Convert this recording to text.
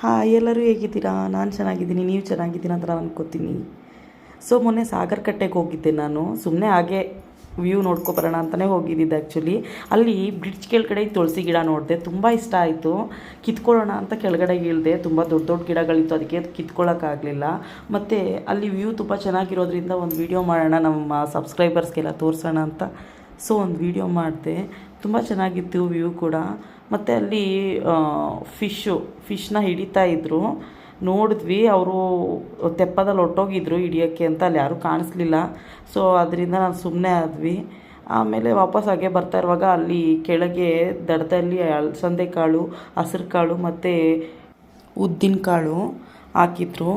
Hi, ಎಲ್ಲರೂ ಹೇಗಿದ್ದೀರಾ? ನಾನು ಚೆನ್ನಾಗಿದ್ದೀನಿ, ನೀವು ಚೆನ್ನಾಗಿದ್ದೀರಾ ಅಂತ ನಾನು ಅನ್ಕೋತೀನಿ. ಸೊ ಮೊನ್ನೆ ಸಾಗರ ಕಟ್ಟೆಗೆ ಹೋಗಿದ್ದೆ ನಾನು. ಸುಮ್ಮನೆ ಹಾಗೆ ವ್ಯೂ ನೋಡ್ಕೊಬರೋಣ ಅಂತಲೇ ಹೋಗಿದ್ದಿದ್ದು ಆ್ಯಕ್ಚುಲಿ. ಅಲ್ಲಿ ಬ್ರಿಡ್ಜ್ ಕೆಳಗಡೆ ತುಳಸಿ ಗಿಡ ನೋಡಿದೆ, ತುಂಬ ಇಷ್ಟ ಆಯಿತು. ಕಿತ್ಕೊಳ್ಳೋಣ ಅಂತ ಕೆಳಗಡೆ ಇಳಿದೆ. ತುಂಬ ದೊಡ್ಡ ದೊಡ್ಡ ಗಿಡಗಳಿತ್ತು, ಅದಕ್ಕೆ ಕಿತ್ಕೊಳ್ಳೋಕ್ಕಾಗಲಿಲ್ಲ. ಮತ್ತು ಅಲ್ಲಿ ವ್ಯೂ ತುಂಬ ಚೆನ್ನಾಗಿರೋದ್ರಿಂದ ಒಂದು ವೀಡಿಯೋ ಮಾಡೋಣ, ನಮ್ಮ ಸಬ್ಸ್ಕ್ರೈಬರ್ಸ್ಗೆಲ್ಲ ತೋರಿಸೋಣ ಅಂತ. ಸೊ ಒಂದು ವೀಡಿಯೋ ಮಾಡಿದೆ. ತುಂಬ ಚೆನ್ನಾಗಿತ್ತು ವ್ಯೂ ಕೂಡ. ಮತ್ತು ಅಲ್ಲಿ ಫಿಶ್ನ ಹಿಡಿತಾ ಇದ್ದರು, ನೋಡಿದ್ವಿ. ಅವರು ತೆಪ್ಪದಲ್ಲಿ ಹೊರ್ಟೋಗಿದ್ರು ಹಿಡಿಯೋಕ್ಕೆ ಅಂತ, ಅಲ್ಲಿ ಯಾರೂ ಕಾಣಿಸ್ಲಿಲ್ಲ. ಸೊ ಅದರಿಂದ ನಾನು ಸುಮ್ಮನೆ ಆದ್ವಿ. ಆಮೇಲೆ ವಾಪಸ್ ಹಾಗೆ ಬರ್ತಾ ಇರುವಾಗ ಅಲ್ಲಿ ಕೆಳಗೆ ದಡದಲ್ಲಿ ಅಲಸಂದೆ ಕಾಳು, ಹಸಿರು ಕಾಳು ಮತ್ತು ಉದ್ದಿನ ಕಾಳು ಹಾಕಿದ್ರು.